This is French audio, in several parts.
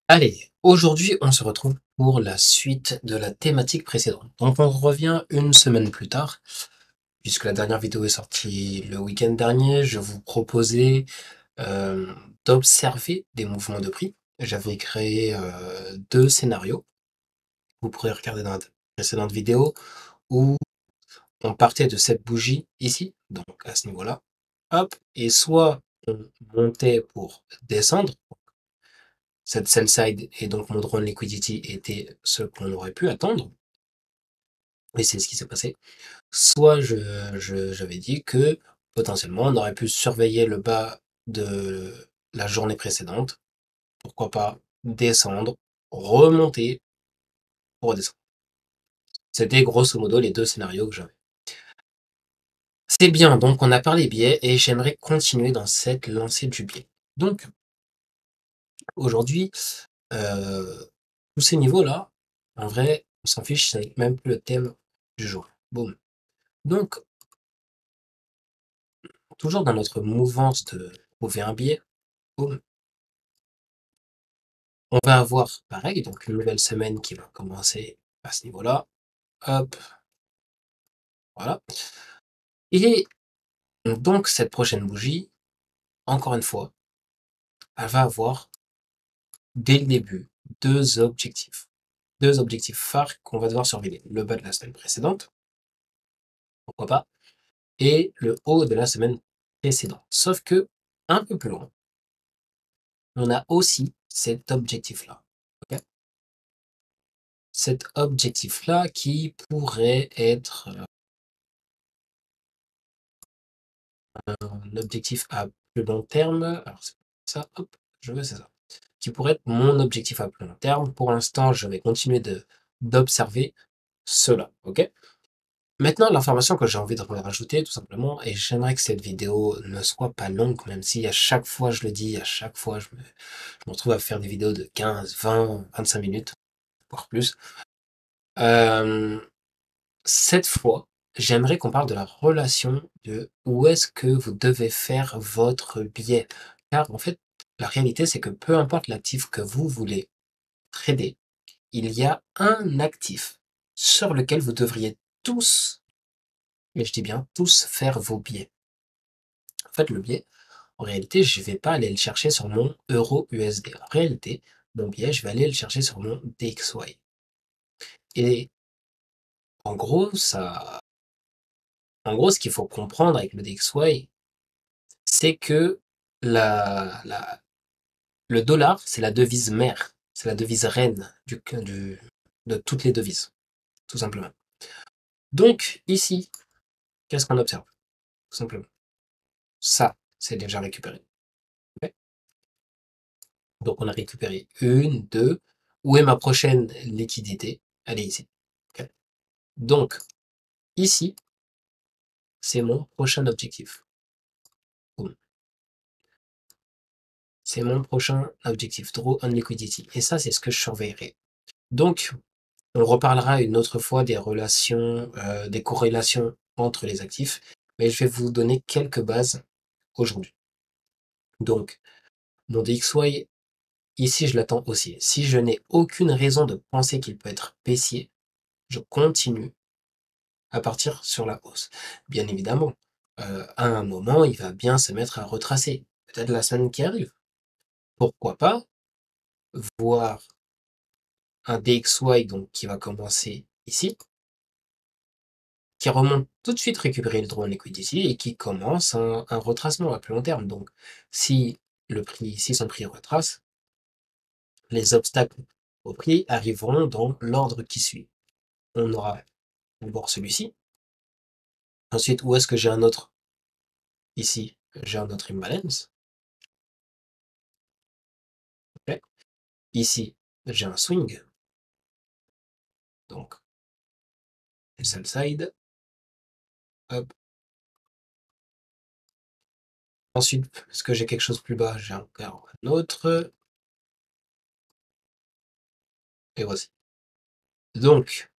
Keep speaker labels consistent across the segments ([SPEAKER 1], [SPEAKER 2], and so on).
[SPEAKER 1] Allez, aujourd'hui, on se retrouve pour la suite de la thématique précédente. Donc, on revient une semaine plus tard, puisque la dernière vidéo est sortie le week-end dernier. Je vous proposais euh, d'observer des mouvements de prix. J'avais créé deux scénarios. Vous pourrez regarder dans la précédente vidéo où on partait de cette bougie ici, donc à ce niveau-là, hop, et soit on montait pour descendre, cette sell side et donc mon drone liquidity était ce qu'on aurait pu attendre, et c'est ce qui s'est passé. Soit j'avais dit que potentiellement on aurait pu surveiller le bas de la journée précédente, pourquoi pas descendre, remonter pour redescendre. C'était grosso modo les deux scénarios que j'avais. C'est bien, donc on a parlé biais et j'aimerais continuer dans cette lancée du biais. Donc aujourd'hui, tous ces niveaux-là, en vrai, on s'en fiche, c'est même plus le thème du jour. Boum. Donc, toujours dans notre mouvance de trouver un biais, boum, on va avoir pareil, donc une nouvelle semaine qui va commencer à ce niveau-là. Hop, voilà. Et donc, cette prochaine bougie, encore une fois, elle va avoir, dès le début, deux objectifs. Deux objectifs phares qu'on va devoir surveiller. Le bas de la semaine précédente, pourquoi pas, et le haut de la semaine précédente. Sauf que, un peu plus loin, on a aussi cet objectif-là. Ok, cet objectif-là qui pourrait être un objectif à plus long terme. Alors, c'est ça, hop, je veux, c'est ça. Qui pourrait être mon objectif à plus long terme. Pour l'instant, je vais continuer d'observer cela. Ok. Maintenant, l'information que j'ai envie de rajouter, tout simplement, et j'aimerais que cette vidéo ne soit pas longue, même si à chaque fois je le dis, à chaque fois je me retrouve à faire des vidéos de 15, 20, 25 minutes, voire plus. Euh, Cette fois, j'aimerais qu'on parle de la relation de où est-ce que vous devez faire votre biais. Car en fait, la réalité, c'est que peu importe l'actif que vous voulez trader, il y a un actif sur lequel vous devriez tous, et je dis bien tous, faire vos biais. En fait, le biais, en réalité, je ne vais pas aller le chercher sur mon euro USD. En réalité, mon biais, je vais aller le chercher sur mon DXY. Et en gros, ce qu'il faut comprendre avec le DXY, c'est que la le dollar, c'est la devise mère, c'est la devise reine de toutes les devises, tout simplement. Donc ici, qu'est-ce qu'on observe? Tout simplement. Ça, c'est déjà récupéré. Ok, donc on a récupéré une, deux. Où est ma prochaine liquidité? Elle est ici. Ok, donc ici, c'est mon prochain objectif. Boum. C'est mon prochain objectif, draw on liquidity. Et ça, c'est ce que je surveillerai. Donc, on reparlera une autre fois des relations, des corrélations entre les actifs, mais je vais vous donner quelques bases aujourd'hui. Donc, mon DXY, ici, je l'attends aussi. Si je n'ai aucune raison de penser qu'il peut être baissier, je continue à partir sur la hausse. Bien évidemment, à un moment, il va bien se mettre à retracer. Peut-être la semaine qui arrive. Pourquoi pas voir un DXY donc, qui va commencer ici, qui remonte tout de suite récupérer le drone liquidity et qui commence un retracement à plus long terme. Donc, si son prix retrace, les obstacles au prix arriveront dans l'ordre qui suit. On aura d'abord celui-ci. Ensuite, où est-ce que j'ai un autre? Ici, j'ai un autre imbalance. Okay. Ici, j'ai un swing. Donc, sell side. Hop. Ensuite, est-ce que j'ai quelque chose plus bas? J'ai encore un autre. Et voici. Donc,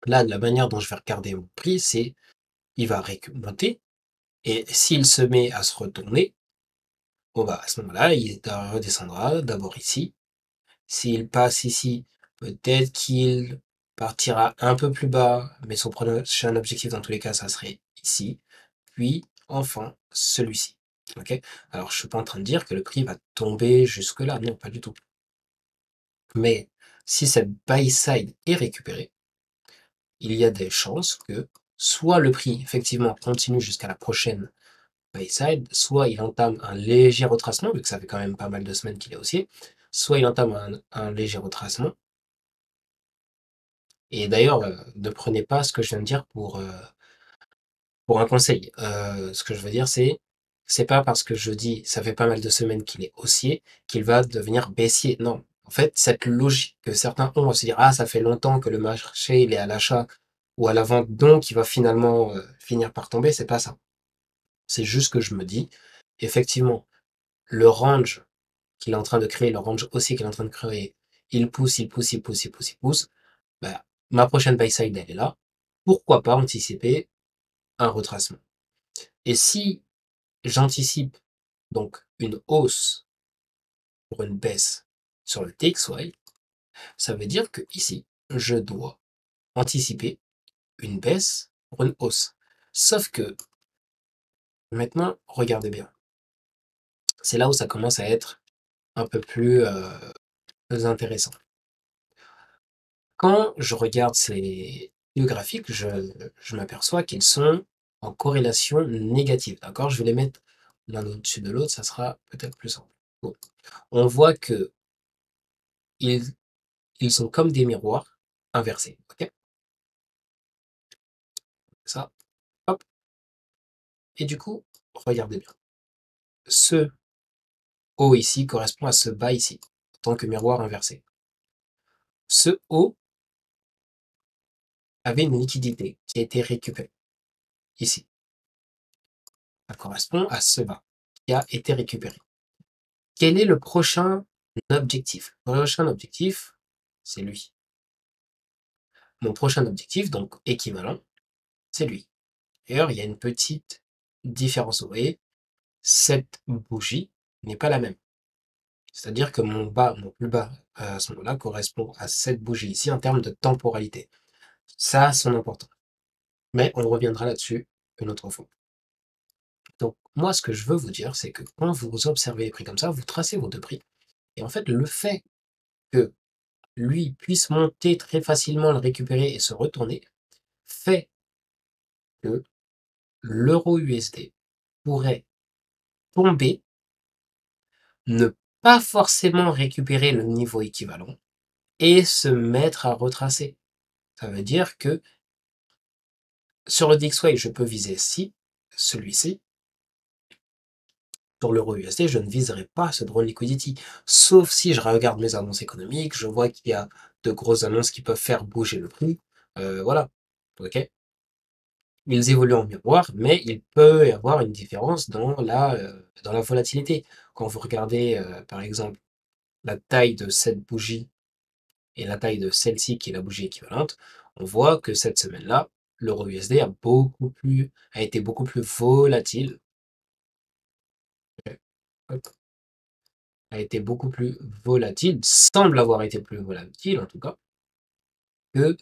[SPEAKER 1] là, la manière dont je vais regarder mon prix, c'est il va monter. Et s'il se met à se retourner, Bon, bah, à ce moment-là, il redescendra d'abord ici. S'il passe ici, peut-être qu'il partira un peu plus bas, mais son prochain objectif, dans tous les cas, ça serait ici. Puis, enfin, celui-ci. OK? Alors, je suis pas en train de dire que le prix va tomber jusque-là. Non, pas du tout. Mais si cette buy side est récupérée, il y a des chances que soit le prix, effectivement, continue jusqu'à la prochaine buy side, soit il entame un léger retracement, vu que ça fait quand même pas mal de semaines qu'il est haussier, soit il entame un léger retracement. Et d'ailleurs, ne prenez pas ce que je viens de dire pour un conseil. Ce que je veux dire, c'est pas parce que je dis ça fait pas mal de semaines qu'il est haussier qu'il va devenir baissier. Non. En fait, cette logique que certains ont à se dire ah ça fait longtemps que le marché il est à l'achat ou à la vente, donc il va finalement finir par tomber, c'est pas ça. C'est juste que je me dis effectivement le range qu'il est en train de créer, le range haussier qu'il est en train de créer, il pousse, il pousse, il pousse, il pousse, il pousse. Bah, ma prochaine buy side elle est là. Pourquoi pas anticiper un retracement? Et si j'anticipe donc une hausse pour une baisse sur le TXY, ça veut dire que ici, je dois anticiper une baisse pour une hausse. Sauf que maintenant, regardez bien, c'est là où ça commence à être un peu plus intéressant. Quand je regarde ces deux graphiques, je m'aperçois qu'ils sont en corrélation négative. D'accord? Je vais les mettre l'un au-dessus de l'autre, ça sera peut-être plus simple. Bon. On voit que ils, ils sont comme des miroirs inversés. OK? Ça, hop. Et du coup, regardez bien. Ce haut ici correspond à ce bas ici, en tant que miroir inversé. Ce haut avait une liquidité qui a été récupérée ici. Ça correspond à ce bas qui a été récupéré. Quel est le prochain objectif? Le prochain objectif, c'est lui. Mon prochain objectif, donc équivalent, c'est lui. D'ailleurs, il y a une petite différence. Vous voyez, cette bougie n'est pas la même. C'est-à-dire que mon plus bas à ce moment-là correspond à cette bougie ici en termes de temporalité. Ça a son importance. Mais on reviendra là-dessus une autre fois. Donc, moi, ce que je veux vous dire, c'est que quand vous observez les prix comme ça, vous tracez vos deux prix. Et en fait, le fait que lui puisse monter très facilement, le récupérer et se retourner, fait que l'euro USD pourrait tomber, ne pas forcément récupérer le niveau équivalent et se mettre à retracer. Ça veut dire que sur le DXY, je peux viser celui-ci. Sur l'euro USD, je ne viserai pas ce drone liquidity. Sauf si je regarde mes annonces économiques, je vois qu'il y a de grosses annonces qui peuvent faire bouger le prix. Voilà. OK? Ils évoluent en miroir, mais il peut y avoir une différence dans la volatilité. Quand vous regardez, par exemple, la taille de cette bougie et la taille de celle-ci, qui est la bougie équivalente, on voit que cette semaine-là, l'euro USD a été beaucoup plus volatile. Hop, a été beaucoup plus volatile, semble avoir été plus volatile en tout cas, que,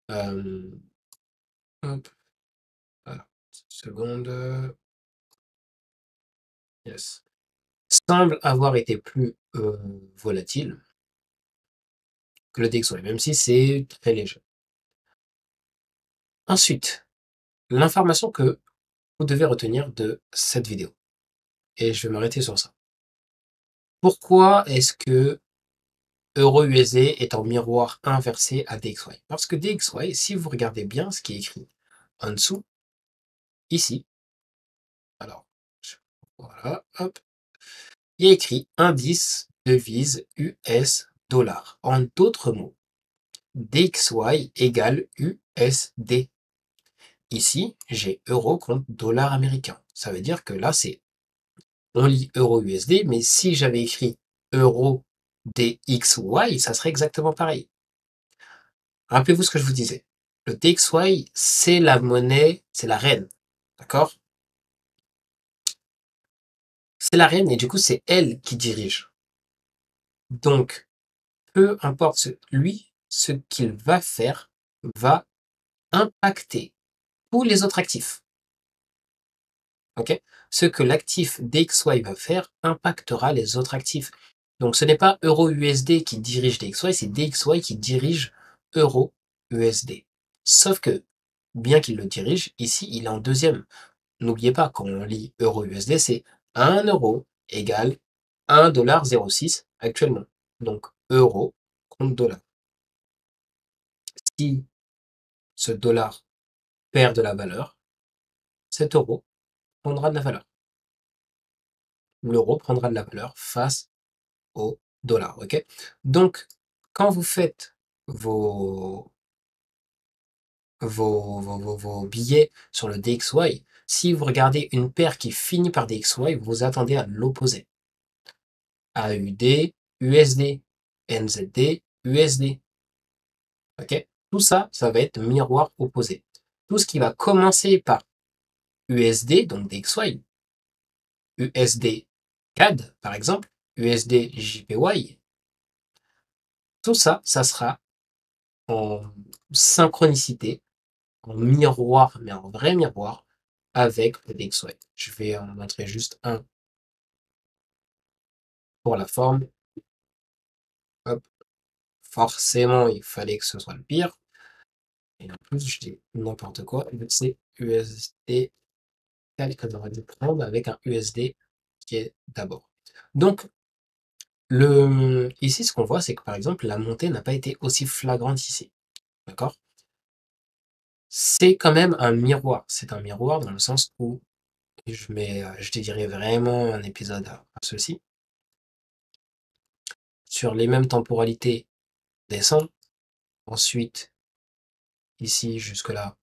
[SPEAKER 1] hem, hop, alors, seconde, yes. Semble avoir été plus, volatile que le DXY, même si c'est très léger. Ensuite, l'information que vous devez retenir de cette vidéo, et je vais m'arrêter sur ça. Pourquoi est-ce que Euro-USD est en miroir inversé à DXY? Parce que DXY, si vous regardez bien ce qui est écrit en dessous, ici, alors, voilà, hop, il y a écrit indice devise US dollar. En d'autres mots, DXY égale USD. Ici, j'ai euro contre dollar américain. Ça veut dire que là, on lit euro USD, mais si j'avais écrit euro DXY, ça serait exactement pareil. Rappelez-vous ce que je vous disais. Le DXY, c'est la monnaie, c'est la reine. D'accord? c'est la reine et du coup, c'est elle qui dirige. Donc, peu importe ce qu'il va faire va impacter tous les autres actifs. OK? Ce que l'actif DXY va faire impactera les autres actifs. Donc ce n'est pas EURUSD qui dirige DXY, c'est DXY qui dirige EURUSD. Sauf que, bien qu'il le dirige, ici, il est en deuxième. N'oubliez pas, quand on lit EURUSD, c'est 1 euro égale 1,06 $ actuellement. Donc euro contre dollar. Si ce dollar perd de la valeur, cet euro prendra de la valeur. L'euro prendra de la valeur face au dollar, OK? Donc, quand vous faites vos vos billets sur le DXY, si vous regardez une paire qui finit par DXY, vous vous attendez à l'opposé. AUD, USD, NZD, USD, OK? Tout ça, ça va être miroir opposé. Tout ce qui va commencer par USD, donc DXY, USD CAD, par exemple, USD JPY, tout ça, ça sera en synchronicité, en miroir, mais en vrai miroir, avec le DXY. Je vais en montrer juste un pour la forme. Hop, forcément, il fallait que ce soit le pire. Et en plus, je dis n'importe quoi. C'est USD tel qu'on aurait dû prendre avec un USD qui est d'abord. Donc, ici, ce qu'on voit, c'est que par exemple, la montée n'a pas été aussi flagrante ici. D'accord? C'est quand même un miroir. C'est un miroir dans le sens où je dédierai vraiment un épisode à ceci. Sur les mêmes temporalités, descend. Ensuite, ici jusque-là,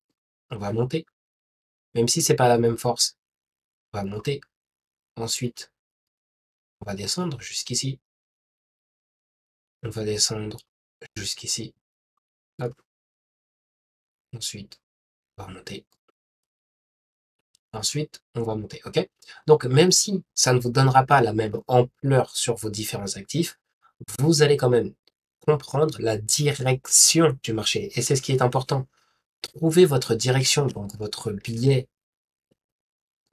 [SPEAKER 1] on va monter. Même si c'est pas la même force, on va monter. Ensuite, on va descendre jusqu'ici. On va descendre jusqu'ici. Hop. Ensuite, on va remonter. Ensuite, on va monter. OK? Donc, même si ça ne vous donnera pas la même ampleur sur vos différents actifs, vous allez quand même comprendre la direction du marché. Et c'est ce qui est important. Trouvez votre direction, donc votre billet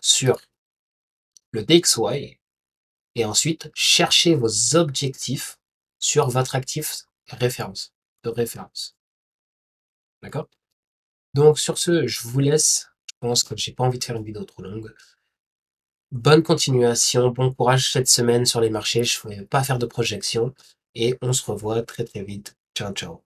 [SPEAKER 1] sur le DXY et ensuite cherchez vos objectifs sur votre actif de référence. D'accord? Donc sur ce, je vous laisse. Je pense que j'ai pas envie de faire une vidéo trop longue. Bonne continuation, bon courage cette semaine sur les marchés. Je ne vais pas faire de projection et on se revoit très très vite. Ciao ciao.